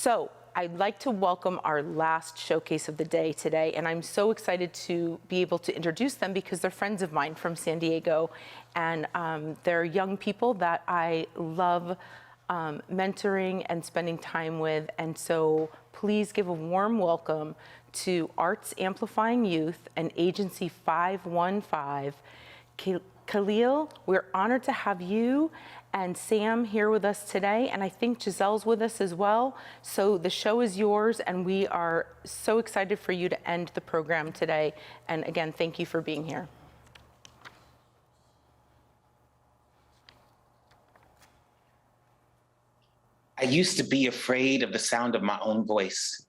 So I'd like to welcome our last showcase of the day today, and I'm so excited to be able to introduce them because they're friends of mine from San Diego, and they're young people that I love mentoring and spending time with. And so please give a warm welcome to Arts Amplifying Youth and Agency 515. Khalil, we're honored to have you and Sam here with us today, and I think Giselle's with us as well. So the show is yours, and we are so excited for you to end the program today. And again, thank you for being here. I used to be afraid of the sound of my own voice.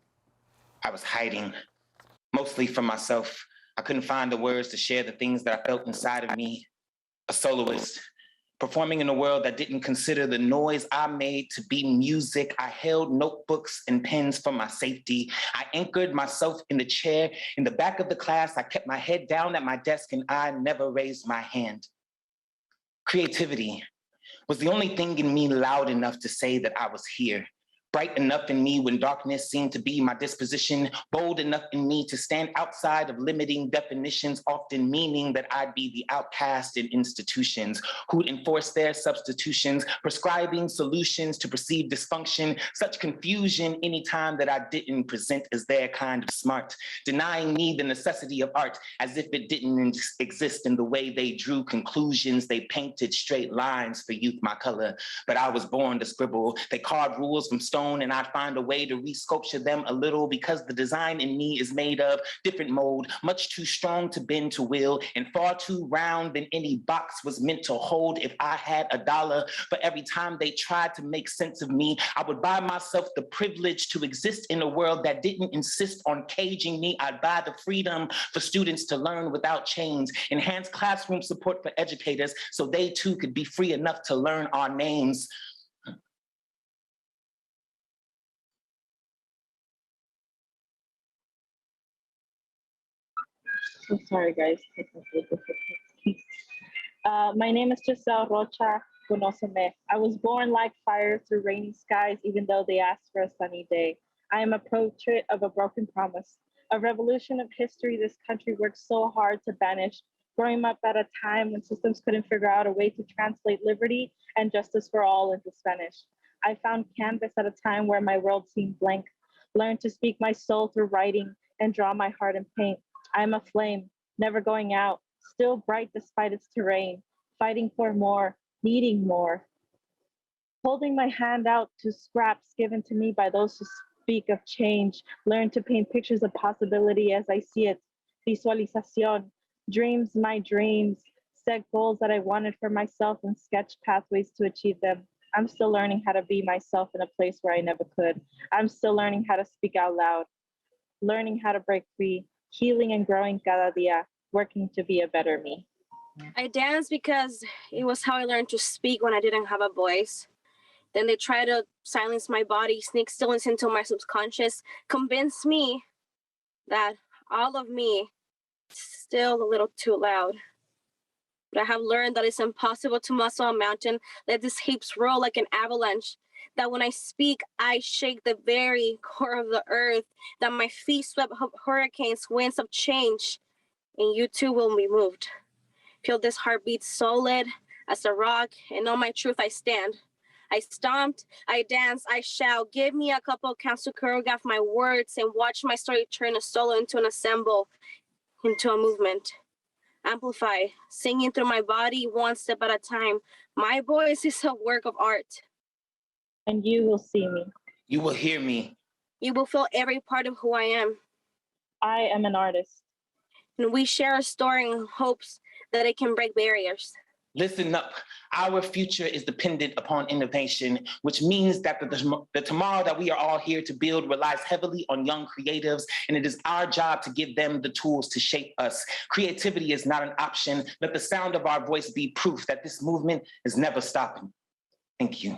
I was hiding, mostly from myself. I couldn't find the words to share the things that I felt inside of me. A soloist, performing in a world that didn't consider the noise I made to be music. I held notebooks and pens for my safety. I anchored myself in the chair. In the back of the class, I kept my head down at my desk and I never raised my hand. Creativity was the only thing in me loud enough to say that I was here. Bright enough in me when darkness seemed to be my disposition, bold enough in me to stand outside of limiting definitions, often meaning that I'd be the outcast in institutions who'd enforce their substitutions, prescribing solutions to perceived dysfunction, such confusion anytime that I didn't present as their kind of smart, denying me the necessity of art as if it didn't exist in the way they drew conclusions. They painted straight lines for youth, my color, but I was born to scribble. They carved rules from stone, and I'd find a way to resculpture them a little because the design in me is made of different mold, much too strong to bend to will, and far too round than any box was meant to hold. If I had $1 for every time they tried to make sense of me, I would buy myself the privilege to exist in a world that didn't insist on caging me. I'd buy the freedom for students to learn without chains, enhance classroom support for educators so they too could be free enough to learn our names. I'm sorry, guys. My name is Giselle Rocha Conoseme. I was born like fire through rainy skies, even though they asked for a sunny day. I am a portrait of a broken promise, a revolution of history this country worked so hard to banish, growing up at a time when systems couldn't figure out a way to translate liberty and justice for all into Spanish. I found canvas at a time where my world seemed blank, learned to speak my soul through writing and draw my heart in paint. I'm a flame, never going out, still bright despite its terrain, fighting for more, needing more. Holding my hand out to scraps given to me by those who speak of change, learn to paint pictures of possibility as I see it. Visualización, dreams, my dreams, set goals that I wanted for myself and sketch pathways to achieve them. I'm still learning how to be myself in a place where I never could. I'm still learning how to speak out loud, learning how to break free, healing and growing cada dia, working to be a better me. I danced because it was how I learned to speak when I didn't have a voice. Then they try to silence my body, sneak stillness into my subconscious, convince me that all of me is still a little too loud. But I have learned that it's impossible to muscle a mountain, let these heaps roll like an avalanche, that when I speak, I shake the very core of the earth, that my feet swept hurricanes, winds of change, and you too will be moved. Feel this heartbeat solid as a rock, and on my truth I stand. I stomped, I danced, I shout. Give me a couple counts to choreograph my words and watch my story turn a solo into an ensemble, into a movement. Amplify, singing through my body one step at a time. My voice is a work of art. And you will see me. You will hear me. You will feel every part of who I am. I am an artist. And we share a story in hopes that it can break barriers. Listen up. Our future is dependent upon innovation, which means that the tomorrow that we are all here to build relies heavily on young creatives, and it is our job to give them the tools to shape us. Creativity is not an option. Let the sound of our voice be proof that this movement is never stopping. Thank you.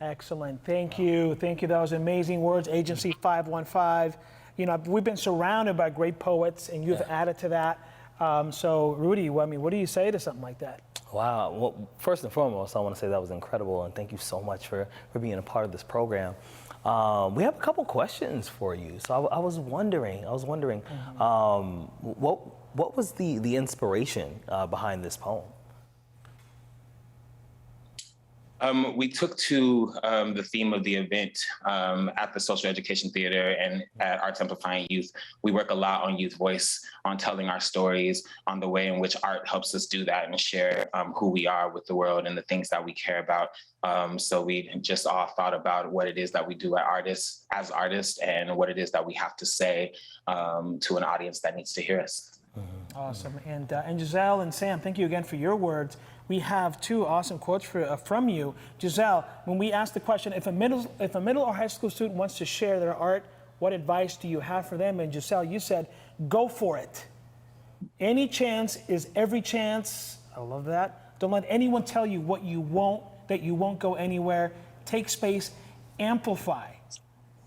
Excellent. Thank you. Thank you. That was amazing words. Agency 515. You know, we've been surrounded by great poets, and you've added to that. So, Rudy, I mean, what do you say to something like that? Wow. Well, first and foremost, I want to say that was incredible, and thank you so much for being a part of this program. We have a couple questions for you. So I was wondering, what was the inspiration behind this poem? We took to the theme of the event at the Social Education Theater and at Arts Amplifying Youth. We work a lot on youth voice, on telling our stories, on the way in which art helps us do that and share who we are with the world and the things that we care about. So we just all thought about what it is that we do as artists, and what it is that we have to say to an audience that needs to hear us. Awesome. And Giselle and Sam, thank you again for your words. We have two awesome quotes from you. Giselle, when we asked the question, if a middle or high school student wants to share their art, what advice do you have for them? And Giselle, you said, go for it. Any chance is every chance. I love that. Don't let anyone tell you what you won't, that you won't go anywhere. Take space, amplify.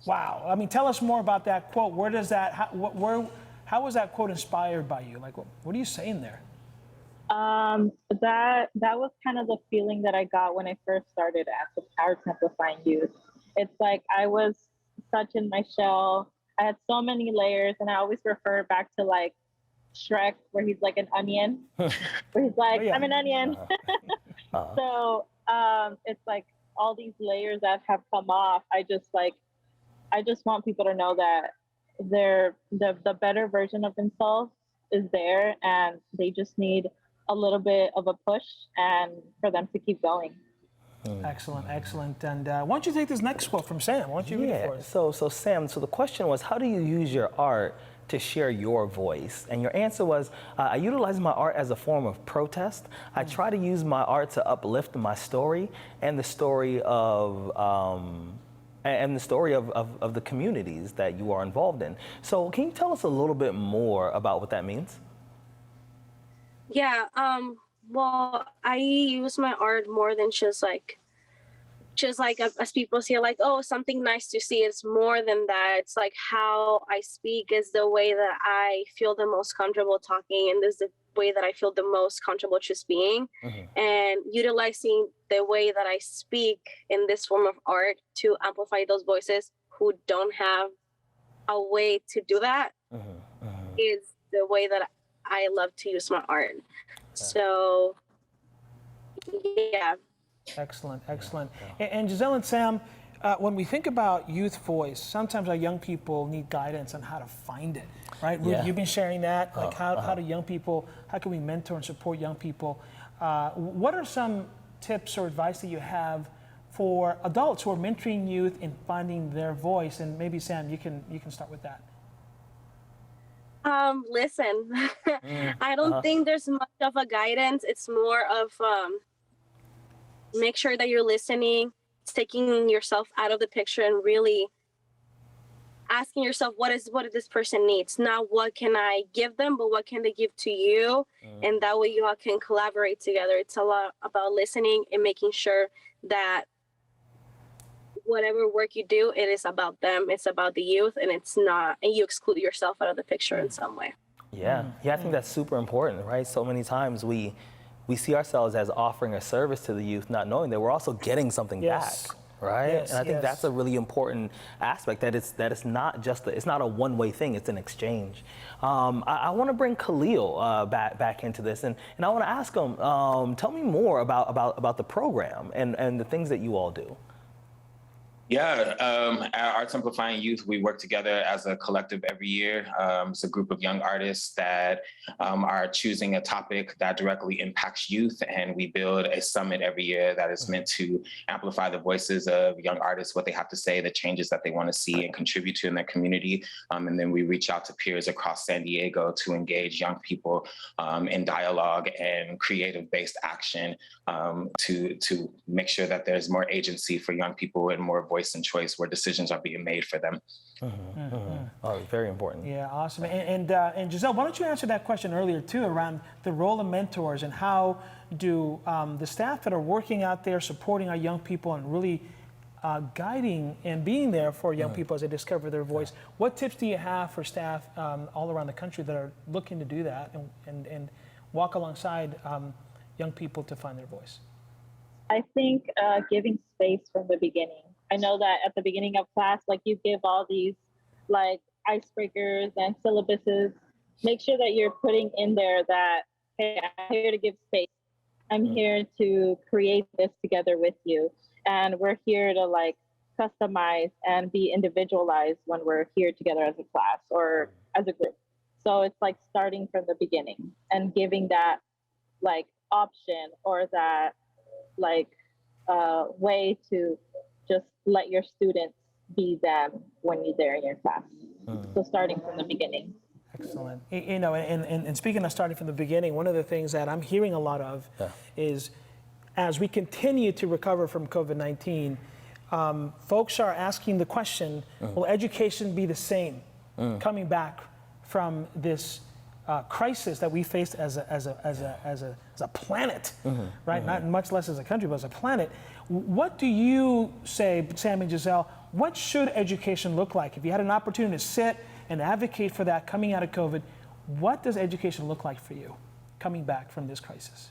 Wow. I mean, tell us more about that quote. Where does that, how was that quote inspired by you? Like, what are you saying there? That was kind of the feeling that I got when I first started at the Arts Amplifying Youth. It's like I was such in my shell. I had so many layers, and I always refer back to like Shrek, where he's like an onion, where he's like, I'm an onion. So it's like all these layers that have come off. I just want people to know that the better version of themselves is there, and they just need a little bit of a push and for them to keep going. Excellent, excellent. And why don't you take this next quote from Sam? Why don't you read it for us? So Sam, so the question was, how do you use your art to share your voice? And your answer was, I utilize my art as a form of protest. I try to use my art to uplift my story and the story of the communities that you are involved in. So can you tell us a little bit more about what that means? Yeah, well, I use my art more than just like as people say, like, oh, something nice to see. It's more than that. It's like how I speak is the way that I feel the most comfortable talking, and this is the way that I feel the most comfortable just being. And utilizing the way that I speak in this form of art to amplify those voices who don't have a way to do that is the way that I love to use my art. So, yeah. Excellent, excellent. And Giselle and Sam, when we think about youth voice, sometimes our young people need guidance on how to find it, right? Yeah. You've been sharing that, like how do young people, how can we mentor and support young people? What are some tips or advice that you have for adults who are mentoring youth in finding their voice? And maybe Sam, you can start with that. Listen, I don't think there's much of a guidance. It's more of make sure that you're listening, taking yourself out of the picture, and really asking yourself what this person needs. Not what can I give them, but what can they give to you, and that way you all can collaborate together. It's a lot about listening and making sure that whatever work you do, it is about them. It's about the youth, and it's not, and you exclude yourself out of the picture in some way. Yeah, I think that's super important, right? So many times we see ourselves as offering a service to the youth, not knowing that we're also getting something back, right? Yes, and I think that's a really important aspect, that it's not just it's not a one-way thing, it's an exchange. I want to bring Khalil back into this, and I want to ask him, tell me more about the program and the things that you all do. Yeah, at Arts Amplifying Youth, we work together as a collective every year. It's a group of young artists that are choosing a topic that directly impacts youth, and we build a summit every year that is meant to amplify the voices of young artists, what they have to say, the changes that they want to see and contribute to in their community. And then we reach out to peers across San Diego to engage young people in dialogue and creative-based action to make sure that there's more agency for young people and more voice and choice where decisions are being made for them. Oh, very important. Yeah, awesome. And Giselle, why don't you answer that question earlier too, around the role of mentors, and how do the staff that are working out there supporting our young people and really guiding and being there for young people as they discover their voice, what tips do you have for staff all around the country that are looking to do that and walk alongside young people to find their voice? I think giving space from the beginning. I know that at the beginning of class, like you give all these like icebreakers and syllabuses. Make sure that you're putting in there that, hey, I'm here to give space. I'm here to create this together with you. And we're here to like customize and be individualized when we're here together as a class or as a group. So it's like starting from the beginning and giving that like option or that like way to just let your students be them when you're there in your class. So starting from the beginning. Excellent. You know, and speaking of starting from the beginning, one of the things that I'm hearing a lot of is as we continue to recover from COVID-19, folks are asking the question, will education be the same coming back from this crisis that we faced as a planet, right? Not much less as a country, but as a planet. What do you say, Sam and Giselle, what should education look like? If you had an opportunity to sit and advocate for that coming out of COVID, what does education look like for you coming back from this crisis?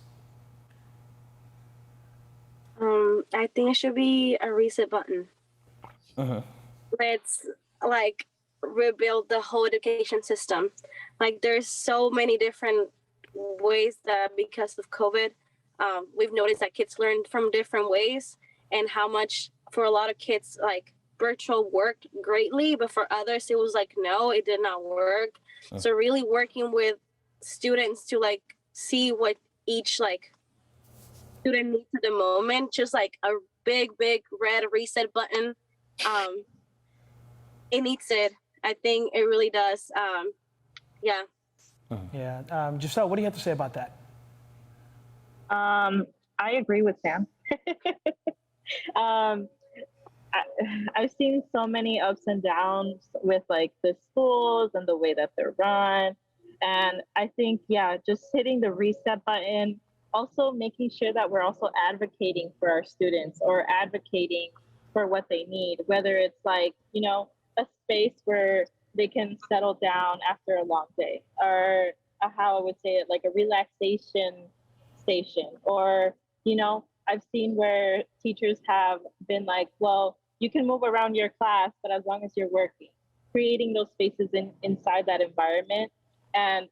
I think it should be a reset button. Let's like rebuild the whole education system. Like there's so many different ways that because of COVID, we've noticed that kids learn from different ways and how much for a lot of kids, like virtual worked greatly, but for others, it was like, no, it did not work. So really working with students to like see what each like student needs at the moment, just like a big red reset button. It needs it. I think it really does. Yeah. Giselle, what do you have to say about that? I agree with Sam. I've seen so many ups and downs with like the schools and the way that they're run. And I think, just hitting the reset button, also making sure that we're also advocating for our students or advocating for what they need, whether it's like, you know, a space where they can settle down after a long day, or how I would say it, like a relaxation station. Or, you know, I've seen where teachers have been like, well, you can move around your class, but as long as you're working, creating those spaces inside that environment, and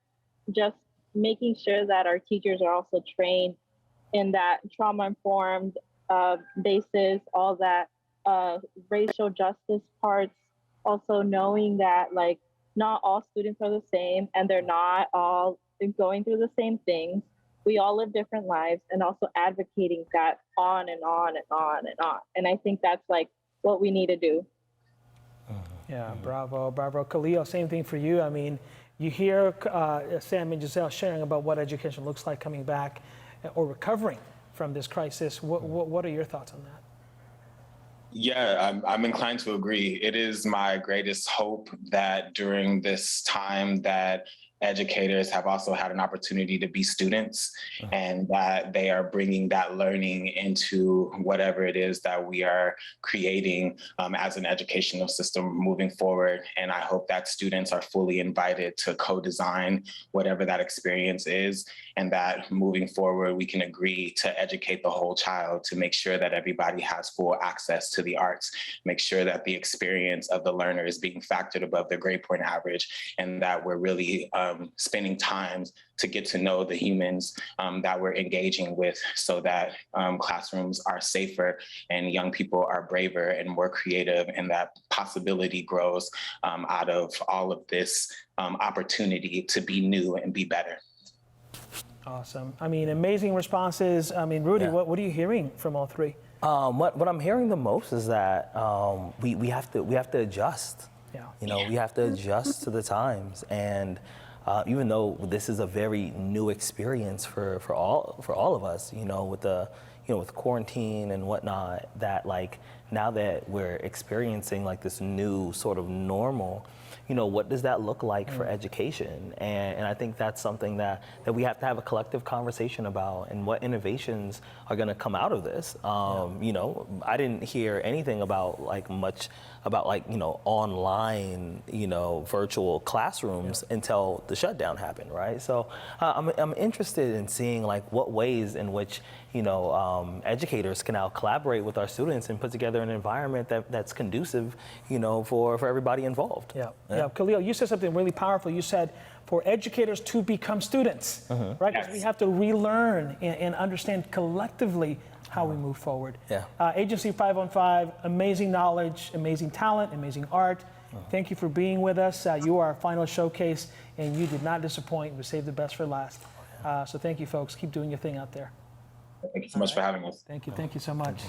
just making sure that our teachers are also trained in that trauma-informed basis, all that racial justice parts, also knowing that like not all students are the same and they're not all going through the same things. We all live different lives, and also advocating that on and on and on and on. And I think that's like what we need to do. Yeah, bravo. Khalil, same thing for you. I mean, you hear Sam and Giselle sharing about what education looks like coming back or recovering from this crisis. What are your thoughts on that? Yeah, I'm inclined to agree. It is my greatest hope that during this time that educators have also had an opportunity to be students, and that they are bringing that learning into whatever it is that we are creating as an educational system moving forward. And I hope that students are fully invited to co-design whatever that experience is, and that moving forward, we can agree to educate the whole child to make sure that everybody has full access to the arts, make sure that the experience of the learner is being factored above their grade point average, and that we're really spending time to get to know the humans that we're engaging with, so that classrooms are safer and young people are braver and more creative, and that possibility grows out of all of this opportunity to be new and be better. Awesome. I mean, amazing responses. I mean, Rudy, what are you hearing from all three? What I'm hearing the most is that we have to adjust. Yeah. You know, we have to adjust to the times, and even though this is a very new experience for all of us, you know, with quarantine and whatnot, that like now that we're experiencing like this new sort of normal, what does that look like for education? And I think that's something that we have to have a collective conversation about, and what innovations are going to come out of this. I didn't hear anything about online, virtual classrooms until the shutdown happened, right? So I'm interested in seeing what ways in which educators can now collaborate with our students and put together an environment that's conducive, for everybody involved. Yeah, Khalil, you said something really powerful. You said for educators to become students, right? Because we have to relearn and understand collectively how we move forward. Agency 515, amazing knowledge, amazing talent, amazing art. Thank you for being with us. You are our final showcase, and you did not disappoint. We saved the best for last. So thank you, folks. Keep doing your thing out there. Thank you so much for having us. Thank you so much.